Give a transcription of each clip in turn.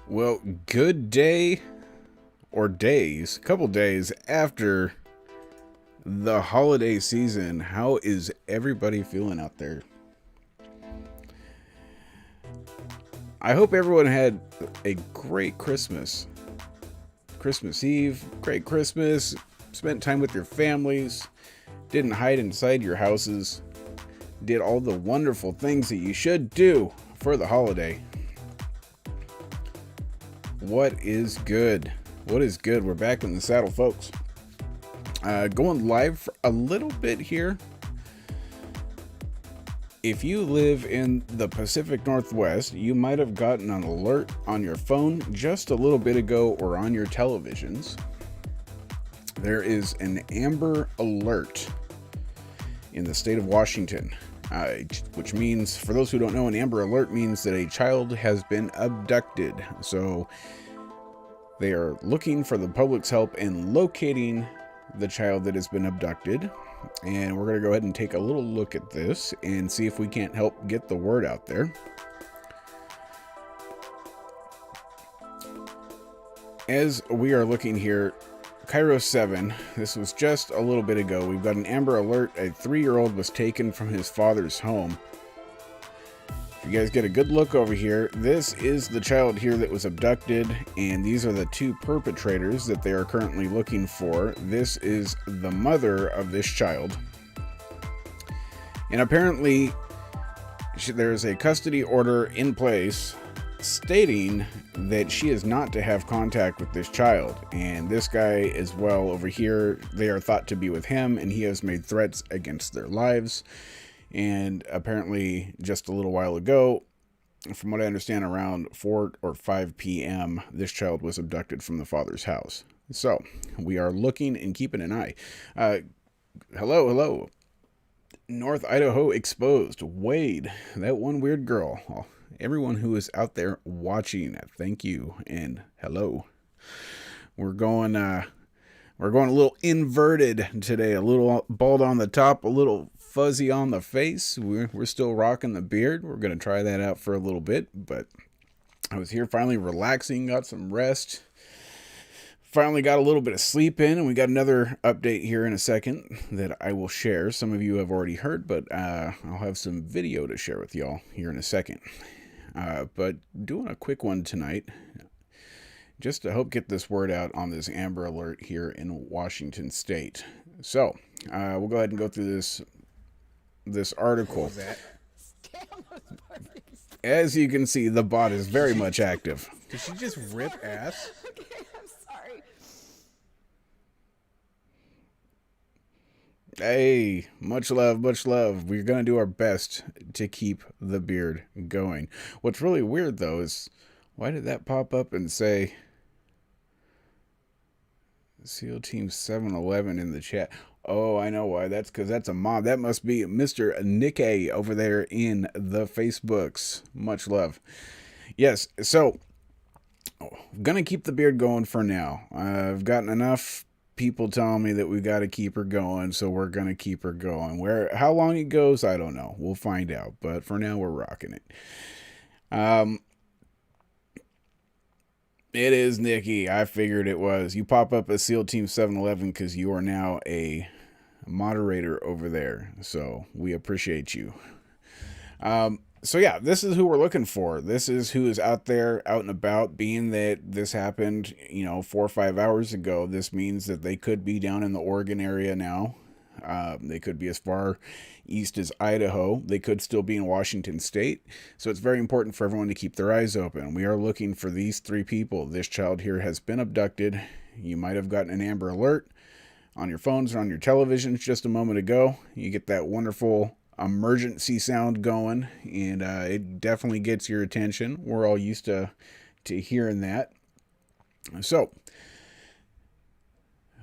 Well, good day, or days, a couple days after the holiday season. How is everybody feeling out there? I hope everyone had a great Christmas. Christmas Eve, great Christmas, spent time with your families, didn't hide inside your houses, did all the wonderful things that you should do for the holiday. What is good? What is good? We're back in the saddle, folks. Going live for a little bit here. If you live in the Pacific Northwest, you might have gotten an alert on your phone just a little bit ago or on your televisions. There is an Amber Alert in the state of Washington, which means, for those who don't know, an Amber Alert means that a child has been abducted. So they are looking for the public's help in locating the child that has been abducted. And we're going to go ahead and take a little look at this and see if we can't help get the word out there. As we are looking here, Cairo 7, this was just a little bit ago. We've got an Amber Alert. A 3-year-old was taken from his father's home. If you guys get a good look over here, this is the child here that was abducted, and these are the 2 perpetrators that they are currently looking for. This is the mother of this child. And apparently, there's a custody order in place stating that she is not to have contact with this child. And this guy as well over here, they are thought to be with him, and he has made threats against their lives. And apparently just a little while ago, from what I understand, around 4 or 5 p.m., this child was abducted from the father's house. So we are looking and keeping an eye. Hello. North Idaho exposed. Wade, that one weird girl. Oh, everyone who is out there watching, thank you and hello. We're going a little inverted today, a little bald on the top, a little fuzzy on the face. We're still rocking the beard. We're going to try that out for a little bit, but I was here finally relaxing, got some rest, finally got a little bit of sleep in, and we got another update here in a second that I will share. Some of you have already heard, but I'll have some video to share with y'all here in a second. But doing a quick one tonight, just to help get this word out on this Amber Alert here in Washington State. So we'll go ahead and go through this article. As you can see, the bot is very much active. Did she just rip ass? Okay, I'm sorry. Hey, much love, much love. We're going to do our best to keep the beard going. What's really weird, though, is why did that pop up and say SEAL Team 711 in the chat? Oh, I know why. That's because that's a mod. That must be Mr. Nikkei over there in the Facebooks. Much love. Yes, so I'm going to keep the beard going for now. I've gotten enough people telling me that we got to keep her going, so we're going to keep her going. How long it goes, I don't know. We'll find out, but for now, we're rocking it. It is Nikki. I figured it was. You pop up as SEAL Team 711 because you are now a moderator over there. So we appreciate you. So yeah, this is who we're looking for. This is who is out there, out and about. Being that this happened, 4 or 5 hours ago, this means that they could be down in the Oregon area now. They could be as far east as Idaho. They could still be in Washington State. So it's very important for everyone to keep their eyes open. We are looking for these 3 people. This child here has been abducted. You might have gotten an Amber Alert on your phones or on your televisions just a moment ago. You get that wonderful emergency sound going, and it definitely gets your attention. We're all used to hearing that. So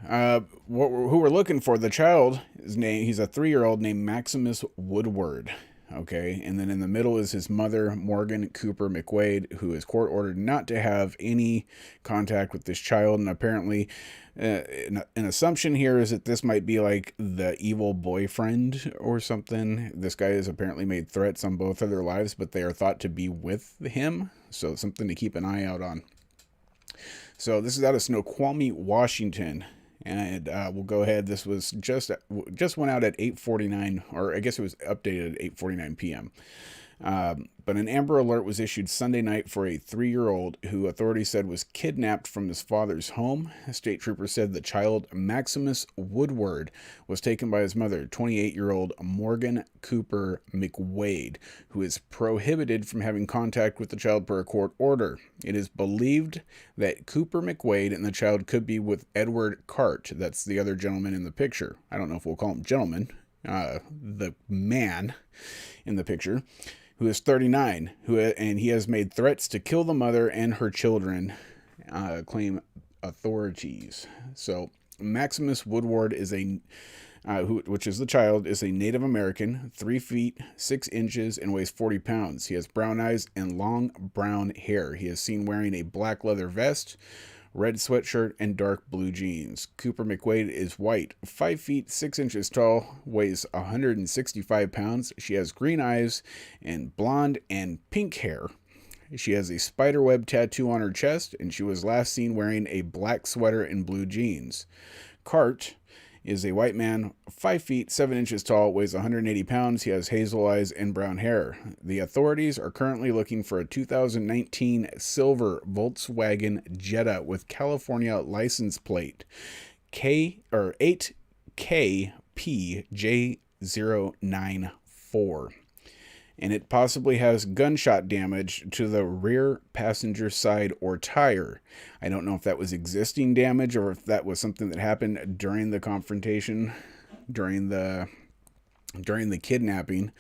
who we're looking for, the child, he's a 3-year-old named Maximus Woodward. Okay, and then in the middle is his mother, Morgan Cooper McWade, who is court ordered not to have any contact with this child. And apparently, an assumption here is that this might be like the evil boyfriend or something. This guy has apparently made threats on both of their lives, but they are thought to be with him. So something to keep an eye out on. So this is out of Snoqualmie, Washington. And we'll go ahead. This was just went out at 8:49, or I guess it was updated at 8:49 p.m. But an Amber Alert was issued Sunday night for a 3-year-old who authorities said was kidnapped from his father's home. A state trooper said the child, Maximus Woodward, was taken by his mother, 28-year-old Morgan Cooper McWade, who is prohibited from having contact with the child per a court order. It is believed that Cooper McWade and the child could be with Edward Cart. That's the other gentleman in the picture. I don't know if we'll call him gentleman. The man in the picture, who is 39, and he has made threats to kill the mother and her children, claim authorities. So Maximus Woodward is which is the child, is a Native American, 3 feet 6 inches, and weighs 40 pounds. He has brown eyes and long brown hair. He is seen wearing a black leather vest, red sweatshirt, and dark blue jeans. Cooper McQuaid is white, 5 feet 6 inches tall, weighs 165 pounds. She has green eyes and blonde and pink hair. She has a spiderweb tattoo on her chest, and she was last seen wearing a black sweater and blue jeans. Cart is a white man, 5 feet 7 inches tall, weighs 180 pounds. He has hazel eyes and brown hair. The authorities are currently looking for a 2019 silver Volkswagen Jetta with California license plate K8KPJ094. And it possibly has gunshot damage to the rear passenger side or tire. I don't know if that was existing damage or if that was something that happened during the confrontation, during the kidnapping.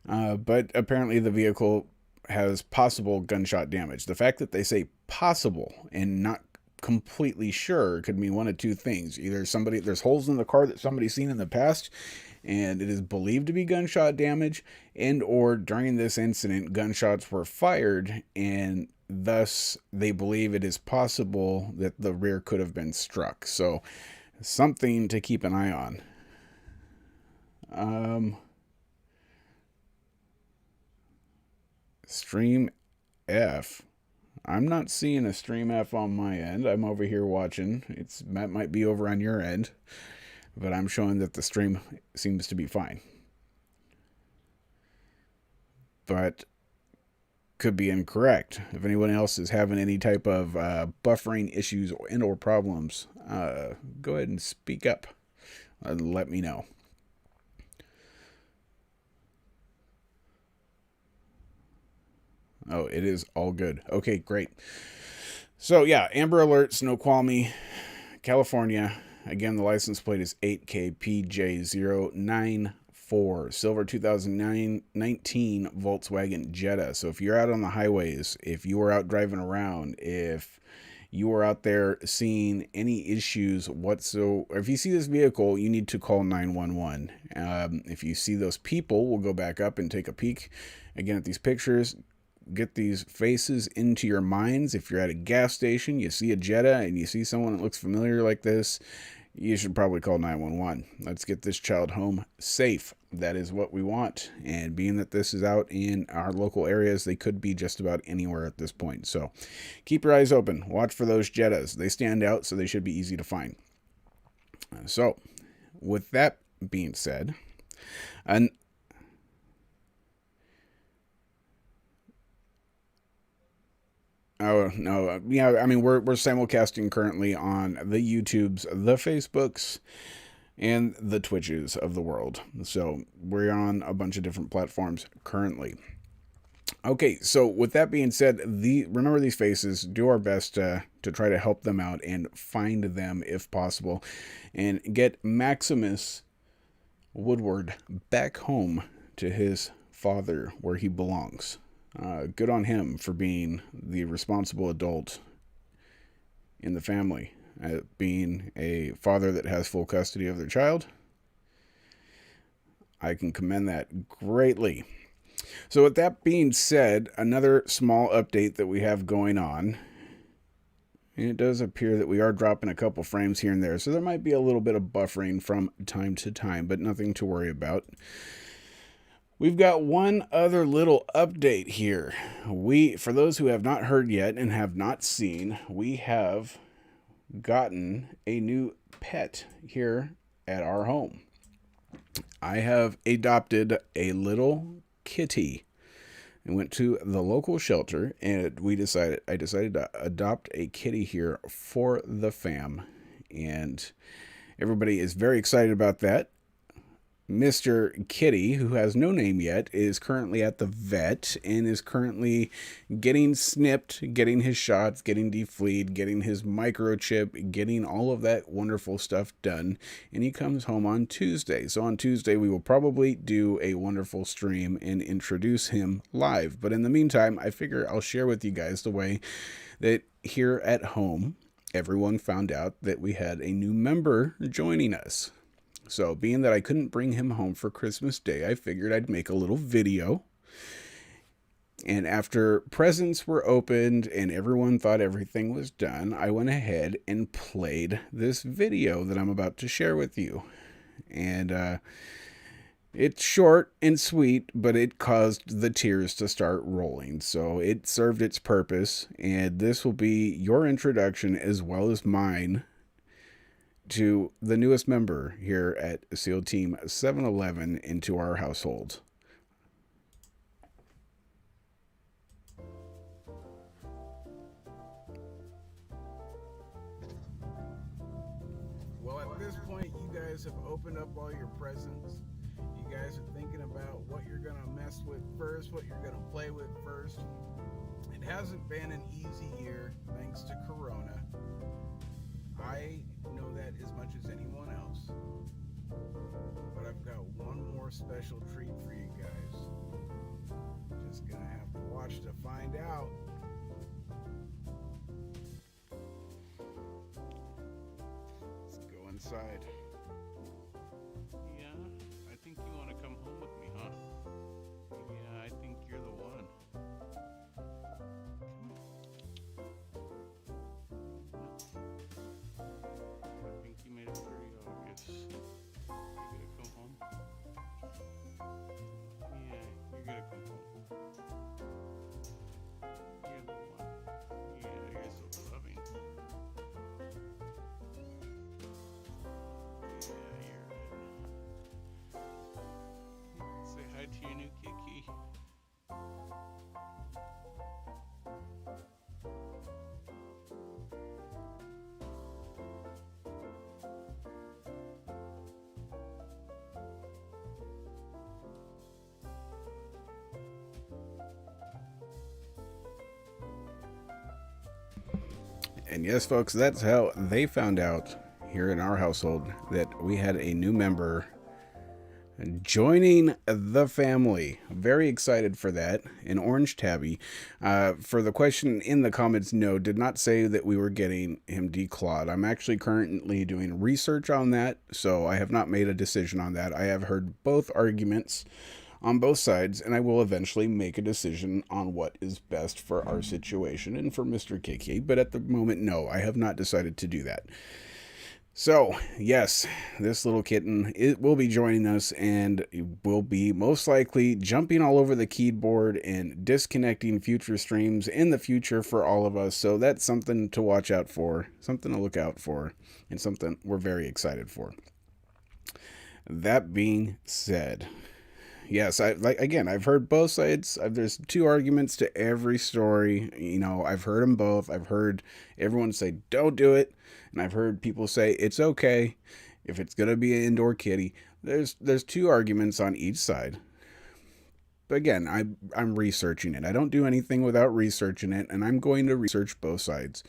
But apparently the vehicle has possible gunshot damage. The fact that they say possible and not completely sure could mean one of two things. Either there's holes in the car that somebody's seen in the past, and it is believed to be gunshot damage, and or during this incident, gunshots were fired, and thus they believe it is possible that the rear could have been struck. So something to keep an eye on. Stream F. I'm not seeing a Stream F on my end. I'm over here watching. That might be over on your end, but I'm showing that the stream seems to be fine. But could be incorrect. If anyone else is having any type of buffering issues and/or problems, go ahead and speak up and let me know. Oh, it is all good. Okay, great. So yeah, Amber Alert, Snoqualmie, California. Again, the license plate is 8KPJ094. Silver 2019 Volkswagen Jetta. So if you're out on the highways, if you are out driving around, if you are out there seeing any issues whatsoever, if you see this vehicle, you need to call 911. If you see those people, we'll go back up and take a peek again at these pictures. Get these faces into your minds. If you're at a gas station, you see a Jetta and you see someone that looks familiar like this, you should probably call 911. Let's get this child home safe. That is what we want. And being that this is out in our local areas, they could be just about anywhere at this point. So keep your eyes open. Watch for those Jettas. They stand out, so they should be easy to find. So with that being said, oh, no. Yeah, I mean, we're simulcasting currently on the YouTubes, the Facebooks, and the Twitches of the world. So we're on a bunch of different platforms currently. Okay, so with that being said, remember these faces. Do our best to try to help them out and find them if possible, and get Maximus Woodward back home to his father where he belongs. Good on him for being the responsible adult in the family, being a father that has full custody of their child. I can commend that greatly. So with that being said, another small update that we have going on. And it does appear that we are dropping a couple frames here and there, so there might be a little bit of buffering from time to time, but nothing to worry about. We've got one other little update here. For those who have not heard yet and have not seen, we have gotten a new pet here at our home. I have adopted a little kitty and went to the local shelter, and I decided to adopt a kitty here for the fam, and everybody is very excited about that. Mr. Kitty, who has no name yet, is currently at the vet and is currently getting snipped, getting his shots, getting defleed, getting his microchip, getting all of that wonderful stuff done. And he comes home on Tuesday. So on Tuesday, we will probably do a wonderful stream and introduce him live. But in the meantime, I figure I'll share with you guys the way that here at home, everyone found out that we had a new member joining us. So being that I couldn't bring him home for Christmas Day, I figured I'd make a little video. And after presents were opened and everyone thought everything was done, I went ahead and played this video that I'm about to share with you. And it's short and sweet, but it caused the tears to start rolling. So it served its purpose. And this will be your introduction as well as mine to the newest member here at SEAL Team 711 into our household. Well, at this point, you guys have opened up all your presents. You guys are thinking about what you're going to mess with first, what you're going to play with first. It hasn't been an easy year thanks to Corona. I know that as much as anyone else, but I've got one more special treat for you guys. Just gonna have to watch to find out. Let's go inside. Yeah, I think you want to come home with me, huh? Yeah, I think you're the one. I think you made it very obvious. You gonna come home? Yeah, you're gonna come home. You're the one. Yeah, you're so loving. Yeah, you're it. Say hi to your new Kiki. And yes, folks, that's how they found out here in our household that we had a new member joining the family. Very excited for that. An orange tabby. For the question in the comments, no, did not say that we were getting him declawed. I'm actually currently doing research on that, so I have not made a decision on that. I have heard both arguments on both sides, and I will eventually make a decision on what is best for our situation and for Mr. Kiki. But at the moment, no, I have not decided to do that. So, yes, this little kitten, it will be joining us and will be most likely jumping all over the keyboard and disconnecting future streams in the future for all of us. So that's something to watch out for, something to look out for, and something we're very excited for. That being said, yes, I've heard both sides. There's two arguments to every story. You know, I've heard them both. I've heard everyone say, don't do it. And I've heard people say, it's okay if it's going to be an indoor kitty. There's two arguments on each side. But again, I'm researching it. I don't do anything without researching it, and I'm going to research both sides.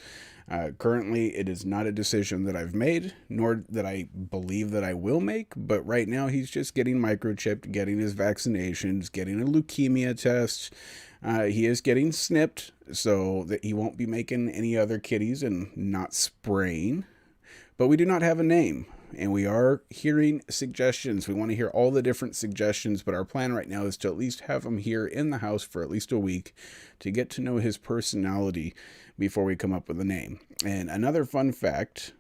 Currently, it is not a decision that I've made, nor that I believe that I will make, but right now he's just getting microchipped, getting his vaccinations, getting a leukemia test. He is getting snipped so that he won't be making any other kitties and not spraying. But we do not have a name, and we are hearing suggestions. We want to hear all the different suggestions, but our plan right now is to at least have him here in the house for at least a week to get to know his personality before we come up with a name. And another fun fact,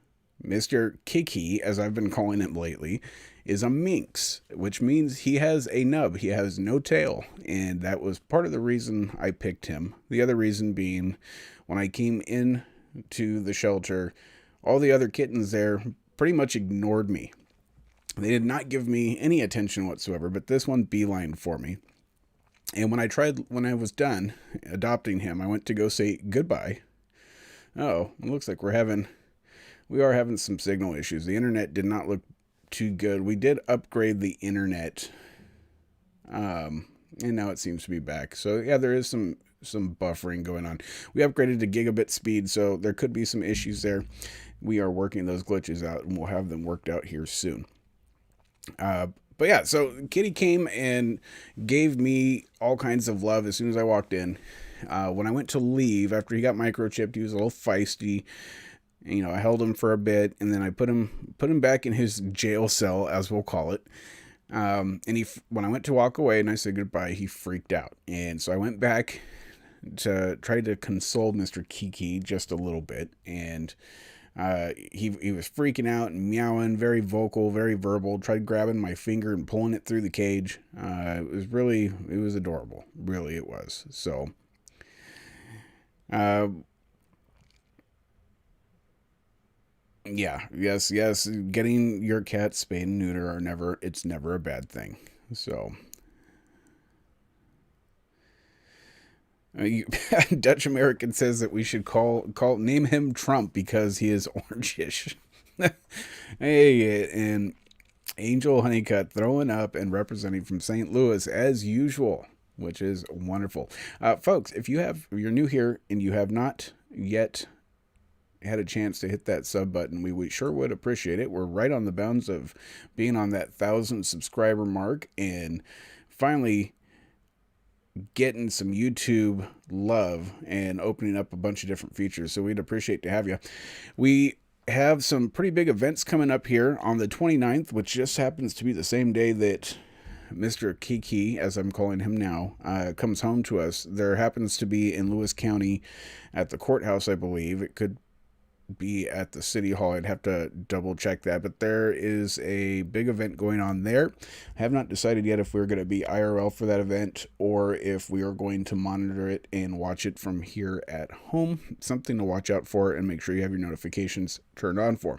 Mr. Kiki, as I've been calling him lately, is a minx, which means he has a nub. He has no tail, and that was part of the reason I picked him. The other reason being, when I came in to the shelter, all the other kittens there pretty much ignored me. They did not give me any attention whatsoever, but this one beelined for me. And when I was done adopting him, I went to go say goodbye. Oh, it looks like we are having some signal issues. The internet did not look too good. We did upgrade the internet, and now it seems to be back. So yeah, there is some buffering going on. We upgraded to gigabit speed, so there could be some issues there. We are working those glitches out, and we'll have them worked out here soon. But yeah, so Kitty came and gave me all kinds of love as soon as I walked in. When I went to leave, after he got microchipped, he was a little feisty. You know, I held him for a bit, and then I put him back in his jail cell, as we'll call it. And when I went to walk away and I said goodbye, he freaked out. And so I went back to try to console Mr. Kiki just a little bit. And he was freaking out and meowing, very vocal, very verbal, tried grabbing my finger and pulling it through the cage. It was adorable. Really, it was. So, yeah, yes, getting your cat spayed and neuter it's never a bad thing. So, Dutch American says that we should name him Trump because he is orangish. Hey, and Angel Honeycutt throwing up and representing from St. Louis as usual, which is wonderful. Folks, if you're new here and you have not yet had a chance to hit that sub button, we sure would appreciate it. We're right on the bounds of being on that 1,000 subscriber mark and finally getting some YouTube love and opening up a bunch of different features. So we'd appreciate to have you. We have some pretty big events coming up here on the 29th, which just happens to be the same day that Mr. Kiki, as I'm calling him now, comes home to us. There happens to be in Lewis County at the courthouse, I believe. It could be at the city hall. I'd have to double check that, but there is a big event going on there. I have not decided yet if we're going to be IRL for that event or if we are going to monitor it and watch it from here at home. Something to watch out for and make sure you have your notifications turned on for.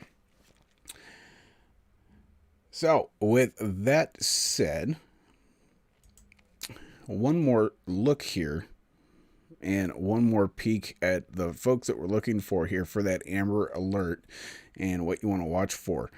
So with that said, one more look here and one more peek at the folks that we're looking for here for that Amber Alert and what you want to watch for.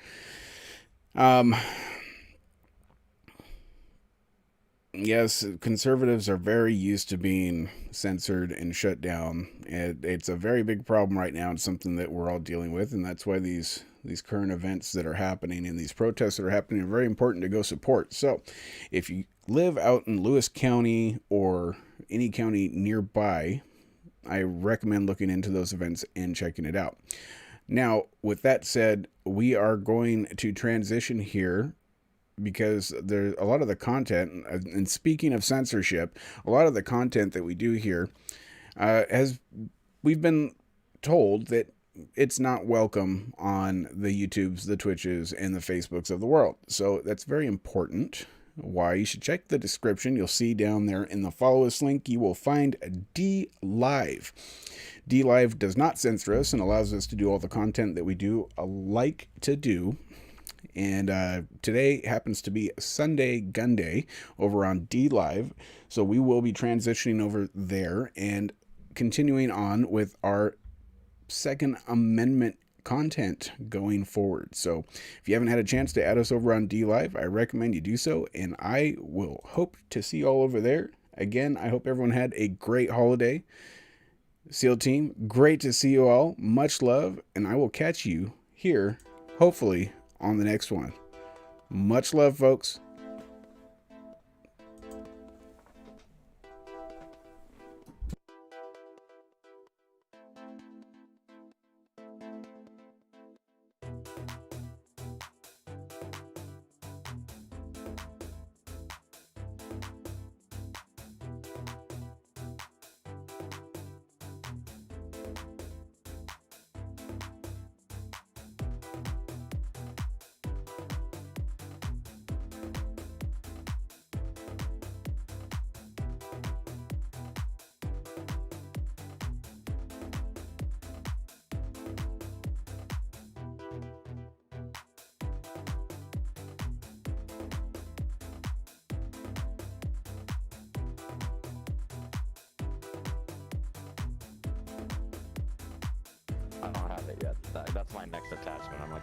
Yes, conservatives are very used to being censored and shut down. It's a very big problem right now. It's something that we're all dealing with, and that's why these current events that are happening and these protests that are happening are very important to go support. So if you live out in Lewis County or any county nearby, I recommend looking into those events and checking it out. Now, with that said, we are going to transition here because there's a lot of the content, and speaking of censorship, a lot of the content that we do here we've been told that it's not welcome on the YouTubes, the Twitches, and the Facebooks of the world. So that's very important. Why? You should check the description. You'll see down there in the follow us link, you will find DLive. DLive does not censor us and allows us to do all the content that we do like to do. And today happens to be Sunday Gun Day over on DLive. So we will be transitioning over there and continuing on with our Second Amendment content going forward. So if you haven't had a chance to add us over on DLive, I recommend you do so, and I will hope to see you all over there. Again, I hope everyone had a great holiday. SEAL team, great to see you all. Much love, and I will catch you here, hopefully, on the next one. Much love, folks. I don't have it yet. That's my next attachment. I'm like,